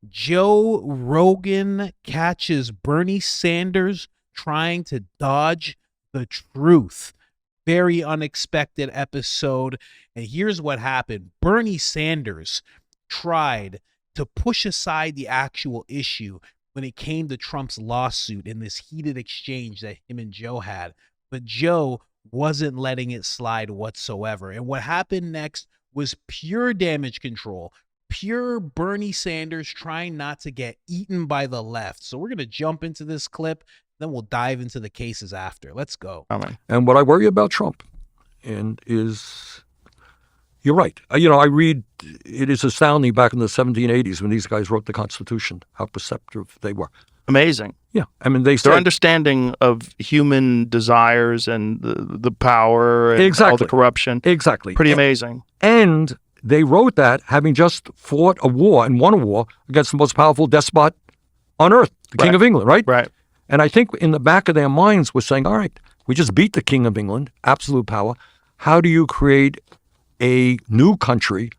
Joe Rogan catches Bernie Sanders trying to dodge the truth. Very unexpected episode. And here's what happened. Bernie Sanders tried to push aside the actual issue when it came to Trump's lawsuit in this heated exchange that him and Joe had. But Joe wasn't letting it slide whatsoever. And what happened next was pure damage control. Pure Bernie Sanders trying not to get eaten by the left. So we're going to jump into this clip, then we'll dive into the cases after. Let's go. And what I worry about Trump is, you're right. I read, it is astounding back in the 1780s when these guys wrote the Constitution, how perceptive they were. Amazing. Yeah. I mean, their understanding of human desires and the power and all the corruption. Exactly. Pretty amazing. And they wrote that having just fought a war and won a war against the most powerful despot on earth, the King of England, right? Right. And I think in the back of their minds was saying, all right, we just beat the King of England, absolute power. How do you create a new country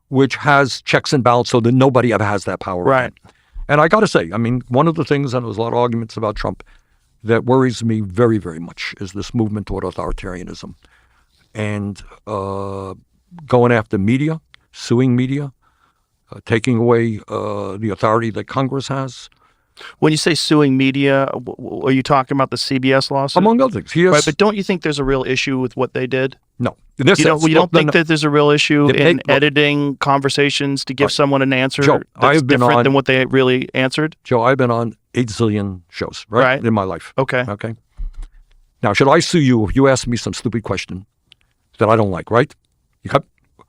which has checks and balances so that nobody ever has that power? Right. Again? And I got to say, I mean, one of the things, and there was a lot of arguments about Trump, that worries me very, very much is this movement toward authoritarianism. And going after media, suing media, taking away the authority that Congress has. When you say suing media, are you talking about the CBS lawsuit? Among other things. Right, but don't you think there's a real issue with what they did? No. You don't think that there's a real issue in editing conversations to give someone an answer that's different than what they really answered? Joe, I've been on 8 zillion shows, right? In my life. Okay. Now, should I sue you if you ask me some stupid question that I don't like, right?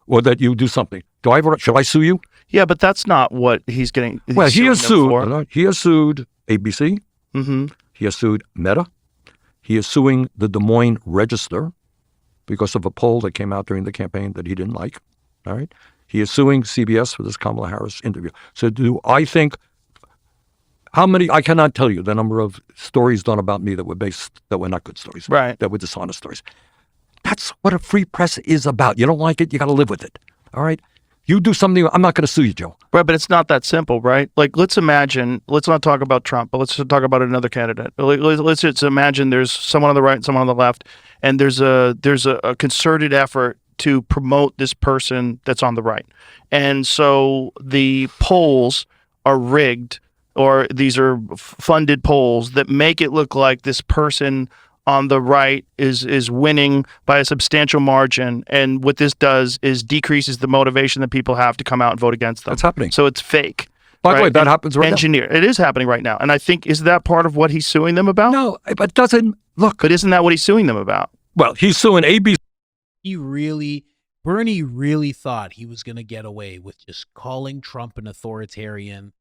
Or that you do something. Should I sue you? Yeah, but that's not what he's getting. Well, he has sued. He has sued ABC. Mm-hmm. He has sued Meta. He is suing the Des Moines Register because of a poll that came out during the campaign that he didn't like. All right. He is suing CBS for this Kamala Harris interview. So do I think I cannot tell you the number of stories done about me that were not good stories. Right. That were dishonest stories. That's what a free press is about. You don't like it, you got to live with it. All right? You do something, I'm not going to sue you, Joe. Right, but it's not that simple, right? Like, let's not talk about Trump, but let's talk about another candidate. Let's just imagine there's someone on the right and someone on the left, and there's a concerted effort to promote this person that's on the right. And so the polls are rigged, or these are funded polls that make it look like this person on the right is winning by a substantial margin, and what this does is decreases the motivation that people have to come out and vote against them. That's happening. So it's fake. By the way, that happens right now. It is happening right now, and I think, is that part of what he's suing them about? No, but doesn't look. But isn't that what he's suing them about? Well, he's suing ABC. Bernie really thought he was going to get away with just calling Trump an authoritarian.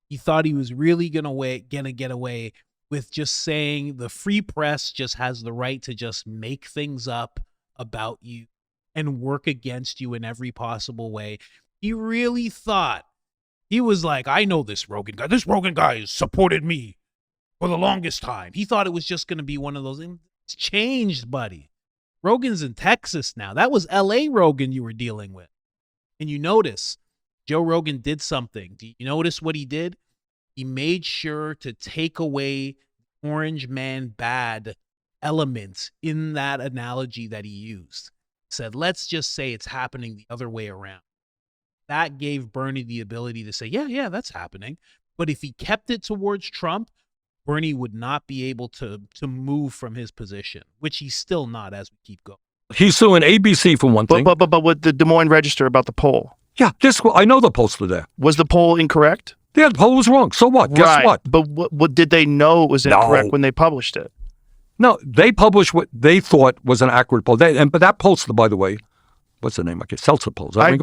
He thought he was really going to get away with just saying the free press just has the right to just make things up about you and work against you in every possible way. He really thought, he was like, I know this Rogan guy. This Rogan guy has supported me for the longest time. He thought it was just going to be one of those. It's changed, buddy. Rogan's in Texas now. That was L.A. Rogan you were dealing with. And you notice Joe Rogan did something. Do you notice what he did? He made sure to take away orange man bad elements in that analogy that he used. He said, let's just say it's happening the other way around. That gave Bernie the ability to say, yeah, that's happening. But if he kept it towards Trump, Bernie would not be able to move from his position, which he's still not as we keep going. He's suing ABC for one thing. But with the Des Moines Register about the poll. Yeah, I know the pollster there. Was the poll incorrect? Yeah, the poll was wrong. So what? Guess what? But what did they know it was incorrect when they published it? No, they published what they thought was an accurate poll. But that pollster, by the way, what's the name? Seltzer polls. I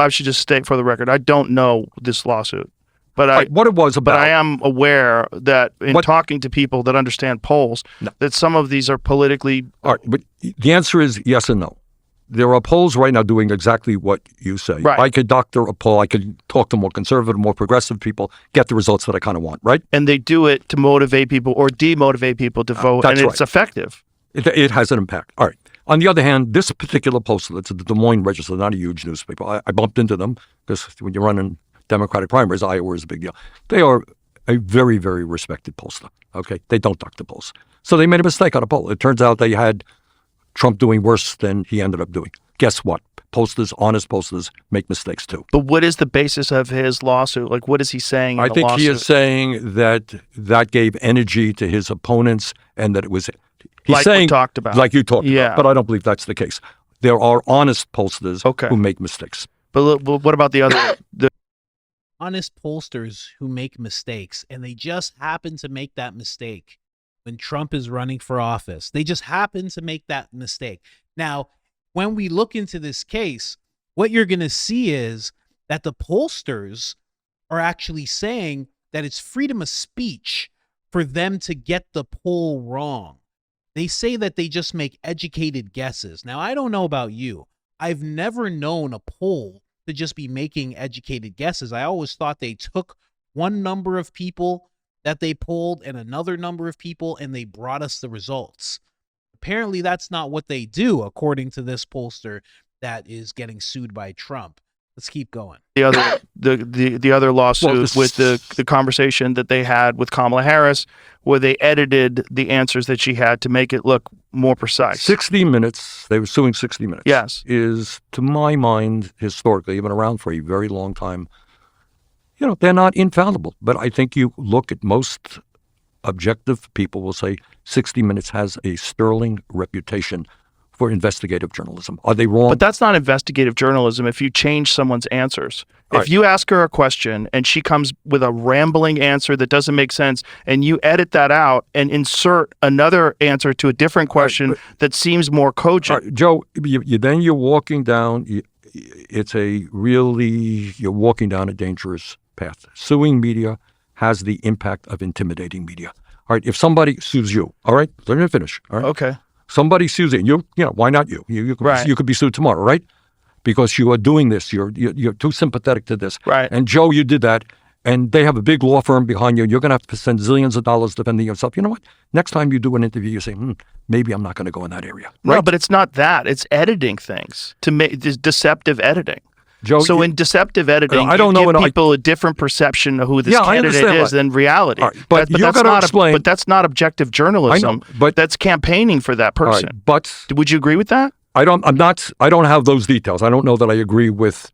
should just state for the record, I don't know this lawsuit. But what it was about. But I am aware that in talking to people that understand polls, that some of these are politically. All right, but the answer is yes and no. There are polls right now doing exactly what you say. Right. I could doctor a poll. I could talk to more conservative, more progressive people, get the results that I kind of want, right? And they do it to motivate people or demotivate people to vote, and it's effective. It has an impact. All right. On the other hand, this particular pollster, that's the Des Moines Register, not a huge newspaper. I bumped into them because when you're running Democratic primaries, Iowa is a big deal. They are a very, very respected pollster. Okay, they don't duck the polls. So they made a mistake on a poll. It turns out they had Trump doing worse than he ended up doing. Guess what? Pollsters, honest pollsters, make mistakes too. But what is the basis of his lawsuit? Like, what is he saying in I the think lawsuit? he is saying that gave energy to his opponents and that it was, he's Like saying, we talked about. like you talked Yeah. about, but I don't believe that's the case. There are honest pollsters Okay. who make mistakes. But what about the other? Honest pollsters who make mistakes, and they just happen to make that mistake when Trump is running for office. They just happen to make that mistake. Now, when we look into this case, what you're going to see is that the pollsters are actually saying that it's freedom of speech for them to get the poll wrong. They say that they just make educated guesses. Now, I don't know about you. I've never known a poll to just be making educated guesses. I always thought they took one number of people that they polled and another number of people, and they brought us the results. Apparently, that's not what they do, according to this pollster that is getting sued by Trump. Let's keep going. The other lawsuit with the conversation that they had with Kamala Harris, where they edited the answers that she had to make it look more precise. 60 Minutes, they were suing 60 Minutes. Yes. Is, to my mind, historically, even around for a very long time, you know, they're not infallible. But I think you look at most objective people will say 60 Minutes has a sterling reputation for investigative journalism. Are they wrong? But that's not investigative journalism if you change someone's answers. Right. If you ask her a question and she comes with a rambling answer that doesn't make sense, and you edit that out and insert another answer to a different question that seems more cogent. Joe, then you're walking down, you're walking down a dangerous path. Suing media has the impact of intimidating media. All right, if somebody sues you, all right, let me finish. All right. Okay. Somebody sues you, you know, why not you? You could be sued tomorrow, right? Because you are doing this. You're too sympathetic to this. Right. And Joe, you did that, and they have a big law firm behind you, and you're going to have to spend zillions of dollars defending yourself. You know what? Next time you do an interview, you say, maybe I'm not going to go in that area. Right? No, but it's not that. It's editing things to make deceptive editing. Joe, So in deceptive editing, I don't you know give people a different perception of who this candidate is than reality. Right, but you've got to explain. But that's not objective journalism. I know, but that's campaigning for that person. Right, but would you agree with that? I don't have those details. I don't know that I agree with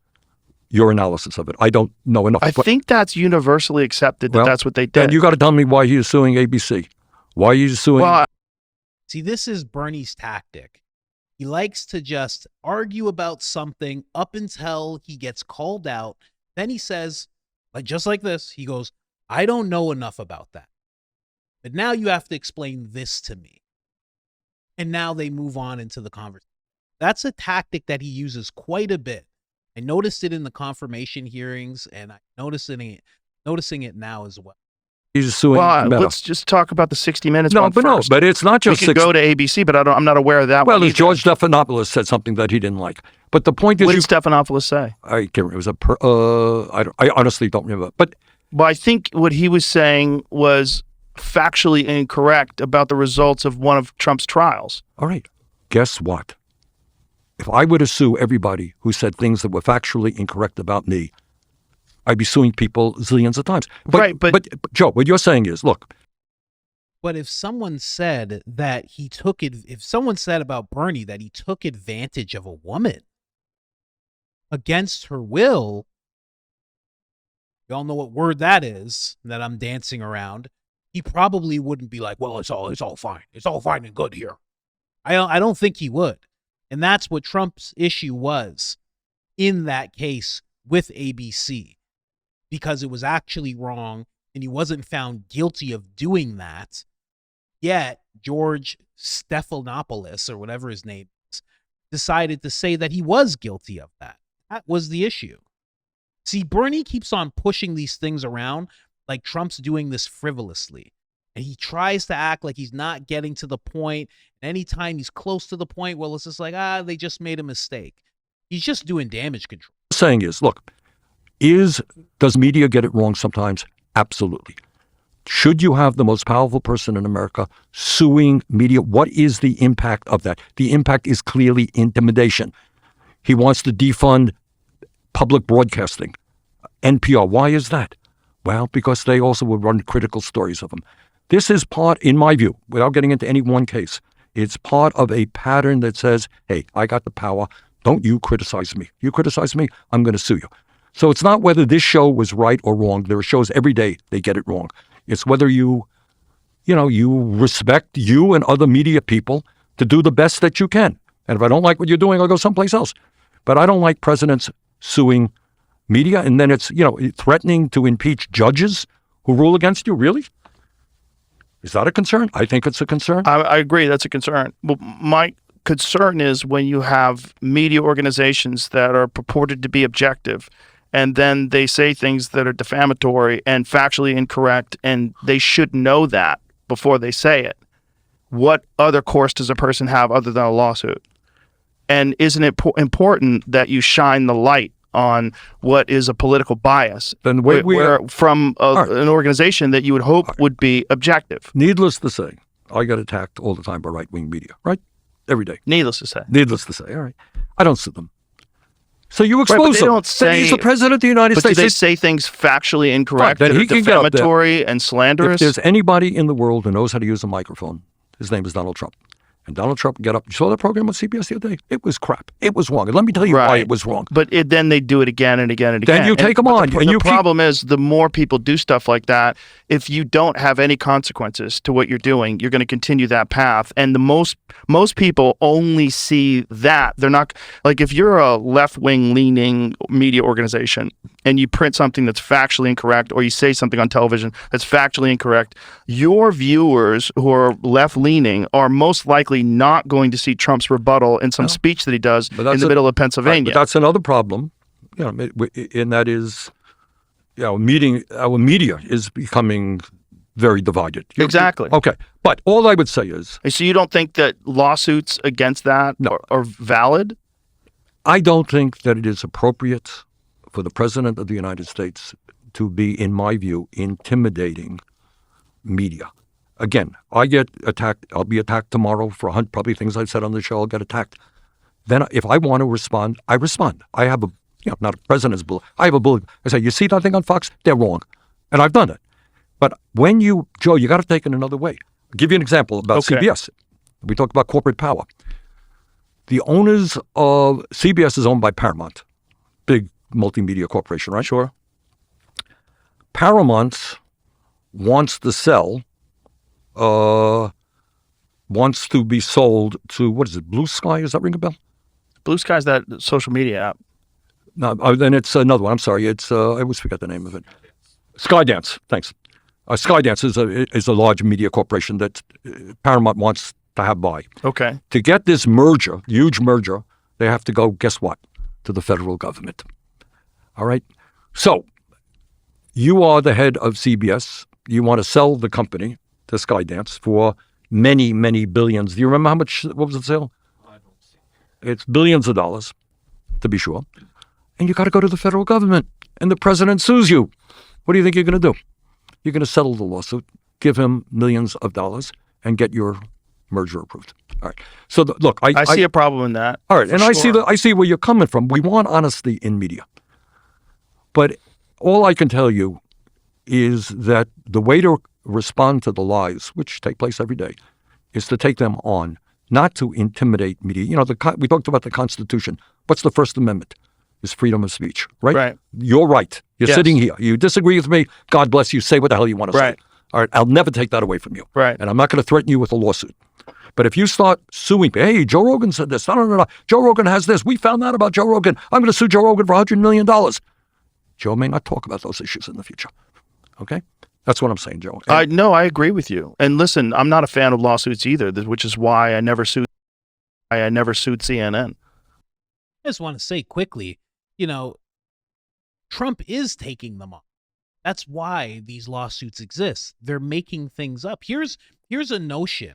your analysis of it. I don't know enough. I think that's universally accepted that that's what they did. And you got to tell me why he is suing ABC. Why are you suing? Well, See, this is Bernie's tactic. He likes to just argue about something up until he gets called out. Then he says, just like this, he goes, I don't know enough about that. But now you have to explain this to me. And now they move on into the conversation. That's a tactic that he uses quite a bit. I noticed it in the confirmation hearings, and I'm noticing it now as well. He's suing. well, let's just talk about the 60 Minutes one first. But it's not just. We could go to ABC, but I'm not aware of that one. Well, either. George Stephanopoulos said something that he didn't like. But the point is, What did Stephanopoulos say? I can't remember. It was I honestly don't remember. But Well, I think what he was saying was factually incorrect about the results of one of Trump's trials. all right, guess what? If I were to sue everybody who said things that were factually incorrect about me, I'd be suing people zillions of times. Right, but Joe, what you're saying is, look. But if someone said that if someone said about Bernie that he took advantage of a woman against her will, you all know what word that is that I'm dancing around. He probably wouldn't be like, well, it's all fine. It's all fine and good here. I don't think he would. And that's what Trump's issue was in that case with ABC, because it was actually wrong and he wasn't found guilty of doing that. Yet George Stephanopoulos, or whatever his name is, decided to say that he was guilty of that. That was the issue. See, Bernie keeps on pushing these things around like Trump's doing this frivolously. And he tries to act like he's not getting to the point. And anytime he's close to the point, well, it's just like, they just made a mistake. He's just doing damage control. What I'm saying is, look, does media get it wrong sometimes? Absolutely. Should you have the most powerful person in America suing media? What is the impact of that? The impact is clearly intimidation. He wants to defund public broadcasting. NPR. Why is that? Well, because they also would run critical stories of him. This is part, in my view, without getting into any one case, it's part of a pattern that says, hey, I got the power. Don't you criticize me. You criticize me, I'm going to sue you. So it's not whether this show was right or wrong. There are shows every day they get it wrong. It's whether you respect you and other media people to do the best that you can. And if I don't like what you're doing, I'll go someplace else. But I don't like presidents suing media, and then it's, threatening to impeach judges who rule against you. Really? Is that a concern? I think it's a concern. I agree. That's a concern. Well, my concern is when you have media organizations that are purported to be objective, and then they say things that are defamatory and factually incorrect, and they should know that before they say it. What other course does a person have other than a lawsuit? And isn't it important that you shine the light on what is a political bias Then from an organization that you would hope would be objective? Needless to say, I get attacked all the time by right-wing media, right? Every day. Needless to say. Needless to say, all right. I don't sue them. So you expose but they him. don't say, he's the president of the United but States. do they say things factually incorrect, Then that he are can get up there. defamatory and slanderous? If there's anybody in the world who knows how to use a microphone, his name is Donald Trump. And Donald Trump get up. You saw that program on CBS the other day? It was crap. It was wrong. And let me tell you why it was wrong. But then they do it again and again and again. Then you take them on. The problem is, the more people do stuff like that, if you don't have any consequences to what you're doing, you're going to continue that path. And the most people only see that. They're not, like, if you're a left-wing leaning media organization and you print something that's factually incorrect, or you say something on television that's factually incorrect, your viewers who are left-leaning are most likely not going to see Trump's rebuttal in some speech that he does in the middle of Pennsylvania. But that's another problem, and that is, our media is becoming very divided. Exactly. Okay. But all I would say is, so you don't think that lawsuits against that are valid? I don't think that it is appropriate for the President of the United States to be, in my view, intimidating media. Again, I get attacked. I'll be attacked tomorrow for probably things I've said on the show. I'll get attacked. Then if I want to respond, I respond. I have not a president's bullet. I have a bullet. I say, you see that thing on Fox? They're wrong. And I've done it. But when Joe, you got to take it another way. I'll give you an example about CBS. We talked about corporate power. The owners of CBS is owned by Paramount, big multimedia corporation, right? Sure. Paramount wants to sell, wants to be sold to, what is it, Blue Sky? Does that ring a bell? Blue Sky's that social media app. No, then it's another one. I'm sorry. It's I always forget the name of it. Skydance. Thanks. Skydance is a large media corporation that Paramount wants to have buy. Okay. To get this merger, huge merger, they have to go, guess what, to the federal government. All right? So you are the head of CBS. You want to sell the company to Skydance for many, many billions. Do you remember what was the sale? It's billions of dollars, to be sure. And you got to go to the federal government, and the president sues you. What do you think you're going to do? You're going to settle the lawsuit, give him millions of dollars, and get your merger approved. All right. So look, I see a problem in that. All right, and sure. I see where you're coming from. We want honesty in media, but all I can tell you is that the way to respond to the lies, which take place every day, is to take them on, not to intimidate media. We talked about the Constitution. What's the First Amendment? Is freedom of speech, right? Right. You're right. You're sitting here. You disagree with me. God bless you. Say what the hell you want to say. All right. I'll never take that away from you. Right. And I'm not going to threaten you with a lawsuit. But if you start suing me, hey, Joe Rogan said this. No. Joe Rogan has this. We found out about Joe Rogan. I'm going to sue Joe Rogan for $100 million. Joe may not talk about those issues in the future. Okay? That's what I'm saying, Joe. No, I agree with you. And listen, I'm not a fan of lawsuits either, which is why I never sued CNN. I just want to say quickly, Trump is taking them on. That's why these lawsuits exist. They're making things up. Here's a notion.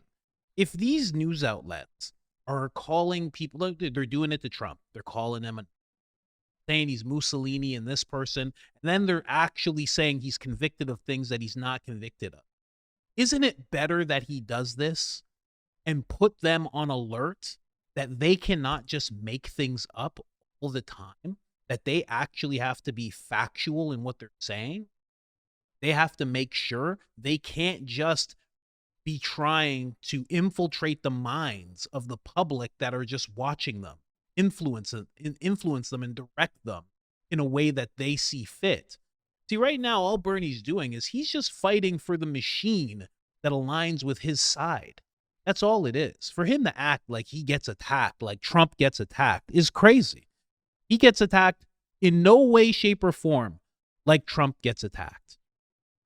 If these news outlets are calling people, they're doing it to Trump. They're calling him saying he's Mussolini and this person, and then they're actually saying he's convicted of things that he's not convicted of. Isn't it better that he does this and put them on alert that they cannot just make things up all the time? that they actually have to be factual in what they're saying. They have to make sure they can't just be trying to infiltrate the minds of the public that are just watching them, influence them and direct them in a way that they see fit. See, right now, all Bernie's doing is he's just fighting for the machine that aligns with his side. That's all it is. For him to act like he gets attacked, like Trump gets attacked, is crazy. He gets attacked in no way, shape, or form like Trump gets attacked.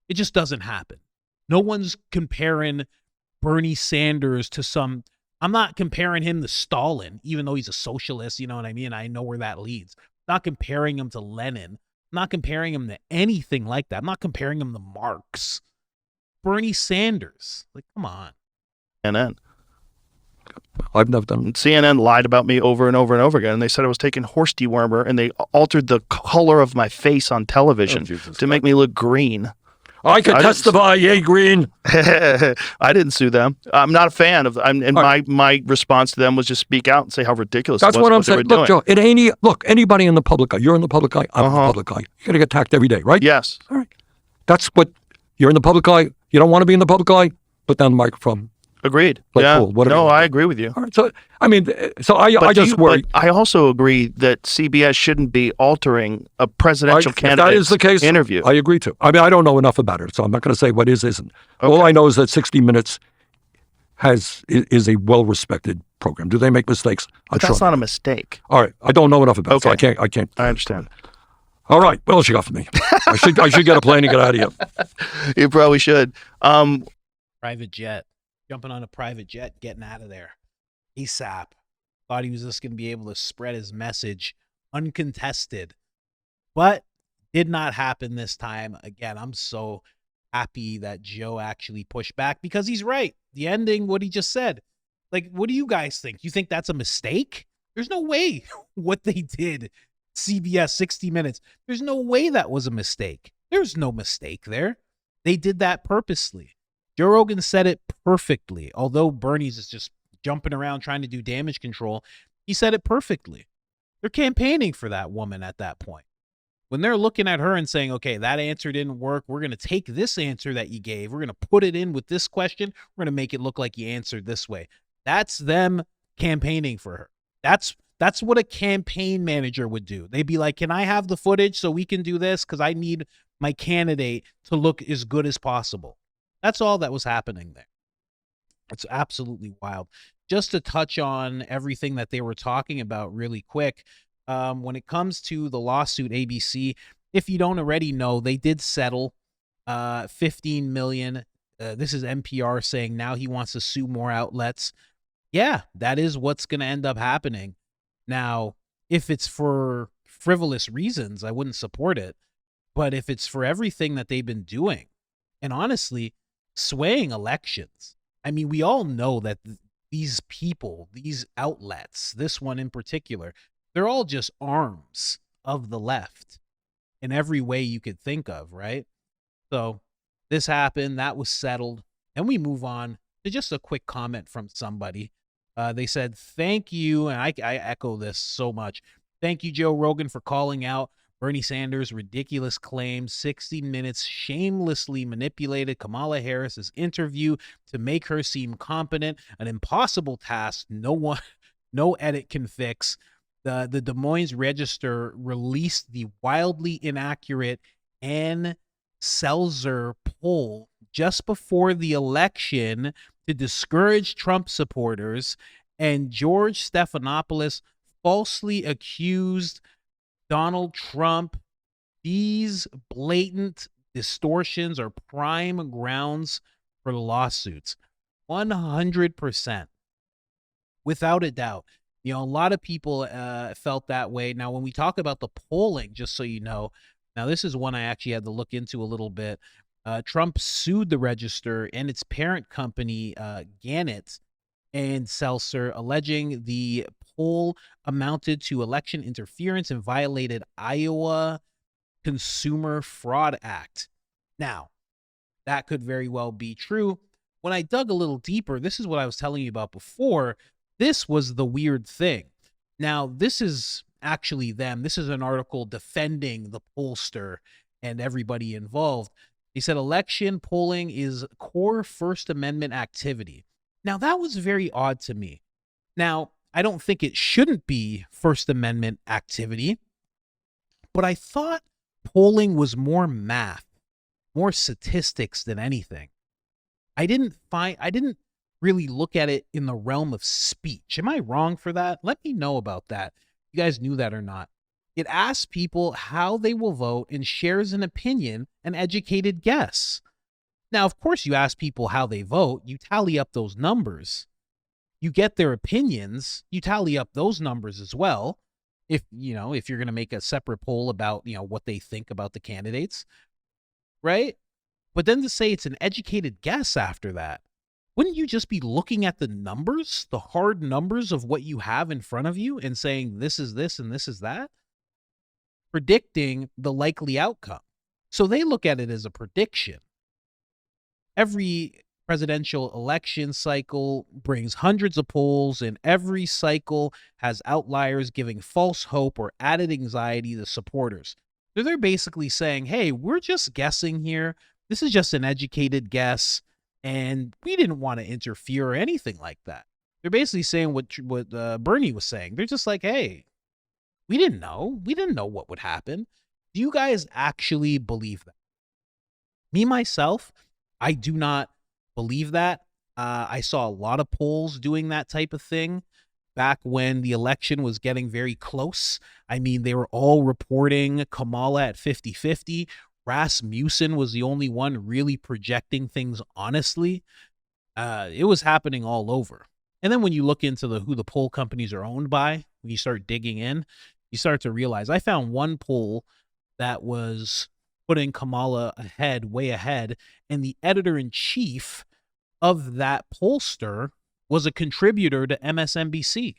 It just doesn't happen. No one's comparing Bernie Sanders to some. I'm not comparing him to Stalin, even though he's a socialist. You know what I mean? I know where that leads. I'm not comparing him to Lenin. I'm not comparing him to anything like that. I'm not comparing him to Marx. Bernie Sanders. Like, come on. CNN. I've never done. CNN lied about me over and over and over again. And they said I was taking horse dewormer, and they altered the color of my face on television to make me look green. I can testify, yay, green. I didn't sue them. I'm not a fan of. My response to them was just speak out and say how ridiculous. That's it was what I'm they were saying. Look, doing. Joe, anybody in the public eye. You're in the public eye. I'm in the public eye. You're gonna get attacked every day, right? Yes. All right. That's what you're in the public eye. You don't want to be in the public eye. Put down the microphone. Agreed. Like, yeah. cool. Whatever. No, I agree with you. All right. So I just worry. But I also agree that CBS shouldn't be altering a presidential candidate's if that is the case, interview. I agree too. I mean, I don't know enough about it, so I'm not going to say what isn't. Okay. All I know is that 60 Minutes is a well-respected program. Do they make mistakes? But that's not a mistake. All right. I don't know enough about it, so Okay. I can't. I understand. All right. What else you got for me? I should get a plane and get out of here. You probably should. Private jet. Jumping on a private jet, getting out of there. ASAP. Thought he was just going to be able to spread his message uncontested. But did not happen this time. Again, I'm so happy that Joe actually pushed back because he's right. The ending, what he just said. Like, what do you guys think? You think that's a mistake? There's no way what they did, CBS 60 Minutes. There's no way that was a mistake. There's no mistake there. They did that purposely. Joe Rogan said it perfectly. Although Bernie's is just jumping around trying to do damage control, he said it perfectly. They're campaigning for that woman at that point. When they're looking at her and saying, okay, that answer didn't work. We're going to take this answer that you gave. We're going to put it in with this question. We're going to make it look like you answered this way. That's them campaigning for her. That's what a campaign manager would do. They'd be like, can I have the footage so we can do this? Because I need my candidate to look as good as possible. That's all that was happening there. It's absolutely wild. Just to touch on everything that they were talking about really quick, when it comes to the lawsuit, ABC, if you don't already know, they did settle $15 million. This is NPR saying now he wants to sue more outlets. Yeah, that is what's going to end up happening. Now, if it's for frivolous reasons, I wouldn't support it. But if it's for everything that they've been doing, and honestly, swaying elections. I mean, we all know that these people, these outlets, this one in particular, they're all just arms of the left in every way you could think of, right? So this happened, that was settled, and we move on to just a quick comment from somebody. They said, thank you, and I echo this so much. Thank you, Joe Rogan, for calling out Bernie Sanders' ridiculous claims. 60 Minutes shamelessly manipulated Kamala Harris's interview to make her seem competent, an impossible task no edit can fix. The Des Moines Register released the wildly inaccurate Ann Selzer poll just before the election to discourage Trump supporters, and George Stephanopoulos falsely accused Donald Trump. These blatant distortions are prime grounds for the lawsuits. 100%. Without a doubt. You know, a lot of people felt that way. Now, when we talk about the polling, just so you know, now this is one I actually had to look into a little bit. Trump sued the Register and its parent company, Gannett and Seltzer, alleging the poll amounted to election interference and violated Iowa Consumer Fraud Act. Now, that could very well be true. When I dug a little deeper, this is what I was telling you about before. This was the weird thing. Now, this is actually them. This is an article defending the pollster and everybody involved. They said election polling is core First Amendment activity. Now, that was very odd to me. Now, I don't think it shouldn't be First Amendment activity, but I thought polling was more math, more statistics than anything. I didn't really look at it in the realm of speech. Am I wrong for that? Let me know about that. You guys knew that or not. It asks people how they will vote and shares an opinion, an educated guess. Now, of course, you ask people how they vote, you tally up those numbers. You get their opinions, you tally up those numbers as well. If you're going to make a separate poll about, what they think about the candidates, right? But then to say it's an educated guess after that, wouldn't you just be looking at the numbers, the hard numbers of what you have in front of you and saying this is this and this is that? Predicting the likely outcome. So they look at it as a prediction. Every presidential election cycle brings hundreds of polls, and every cycle has outliers giving false hope or added anxiety to supporters. So they're basically saying, hey, we're just guessing here. This is just an educated guess, and we didn't want to interfere or anything like that. They're basically saying what Bernie was saying. They're just like, hey, we didn't know. We didn't know what would happen. Do you guys actually believe that? Me, myself, I do not believe that. I saw a lot of polls doing that type of thing back when the election was getting very close. I mean, they were all reporting Kamala at 50-50. Rasmussen was the only one really projecting things honestly. It was happening all over. And then when you look into who the poll companies are owned by, when you start digging in, you start to realize I found one poll that was putting Kamala ahead, way ahead, and the editor-in-chief of that pollster was a contributor to MSNBC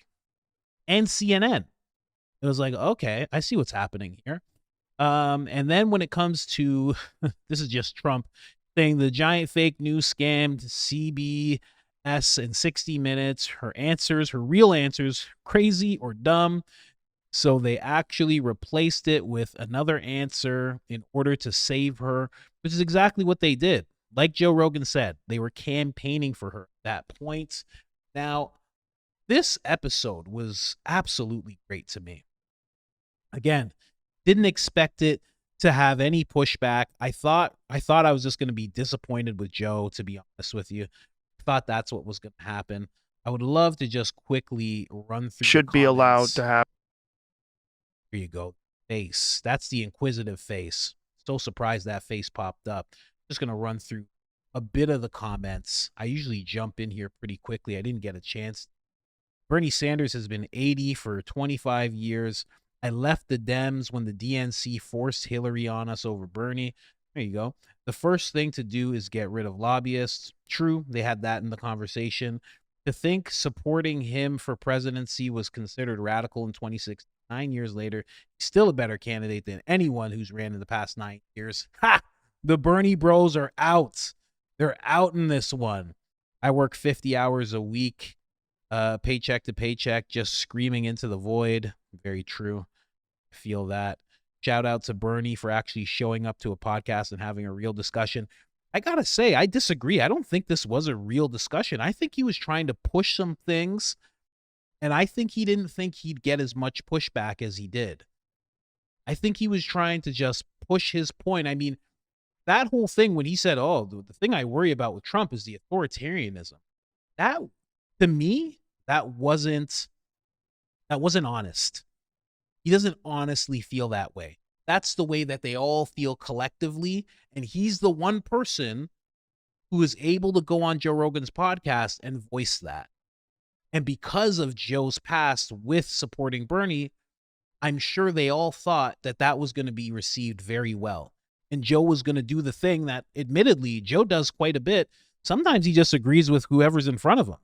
and CNN. It was like, okay, I see what's happening here. And then when it comes to, this is just Trump saying the giant fake news scammed CBS in 60 Minutes, her real answers, crazy or dumb. So they actually replaced it with another answer in order to save her, which is exactly what they did. Like Joe Rogan said, they were campaigning for her at that point. Now, this episode was absolutely great to me. Again, didn't expect it to have any pushback. I thought I was just going to be disappointed with Joe, to be honest with you. I thought that's what was going to happen. I would love to just quickly run through. Should be allowed to have. Here you go. Face. That's the inquisitive face. So surprised that face popped up. Just going to run through a bit of the comments. I usually jump in here pretty quickly. I didn't get a chance. Bernie Sanders has been 80 for 25 years. I left the Dems when the DNC forced Hillary on us over Bernie. There you go. The first thing to do is get rid of lobbyists. True, they had that in the conversation. To think supporting him for presidency was considered radical in 2016. 9 years later, he's still a better candidate than anyone who's ran in the past 9 years. Ha! The Bernie bros are out. They're out in this one. I work 50 hours a week, paycheck to paycheck, just screaming into the void. Very true. I feel that. Shout out to Bernie for actually showing up to a podcast and having a real discussion. I gotta say, I disagree. I don't think this was a real discussion. I think he was trying to push some things, and I think he didn't think he'd get as much pushback as he did. I think he was trying to just push his point. I mean, that whole thing when he said, oh, the thing I worry about with Trump is the authoritarianism. That, to me, that wasn't honest. He doesn't honestly feel that way. That's the way that they all feel collectively. And he's the one person who is able to go on Joe Rogan's podcast and voice that. And because of Joe's past with supporting Bernie, I'm sure they all thought that that was going to be received very well. And Joe was going to do the thing that, admittedly, Joe does quite a bit. Sometimes he just agrees with whoever's in front of him.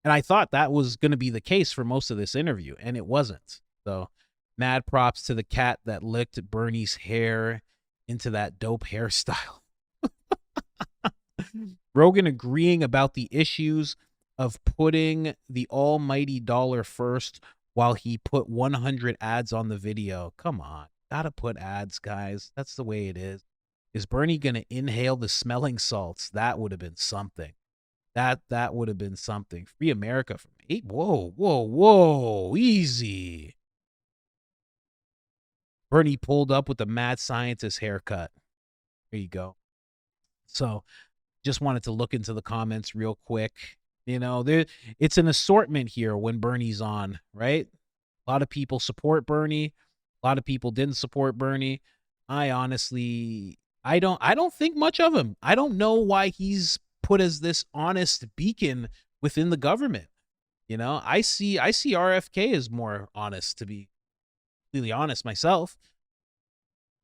And I thought that was going to be the case for most of this interview, and it wasn't. So, mad props to the cat that licked Bernie's hair into that dope hairstyle. Rogan agreeing about the issues of putting the almighty dollar first while he put 100 ads on the video. Come on. Gotta put ads, guys. That's the way it is. Is Bernie going to inhale the smelling salts? That would have been something. That would have been something. Free America from 8. Whoa, whoa, whoa. Easy. Bernie pulled up with the mad scientist haircut. There you go. So just wanted to look into the comments real quick. You know, it's an assortment here when Bernie's on, right? A lot of people support Bernie. A lot of people didn't support Bernie. I honestly, I don't think much of him. I don't know why he's put as this honest beacon within the government. You know, I see RFK as more honest, to be completely honest myself.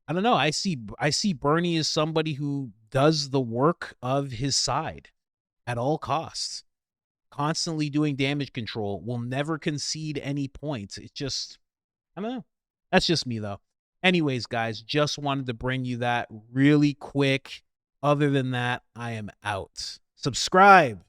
I don't know. I see Bernie as somebody who does the work of his side at all costs, constantly doing damage control, will never concede any points. It's just, I don't know. That's just me, though. Anyways, guys, just wanted to bring you that really quick. Other than that, I am out. Subscribe.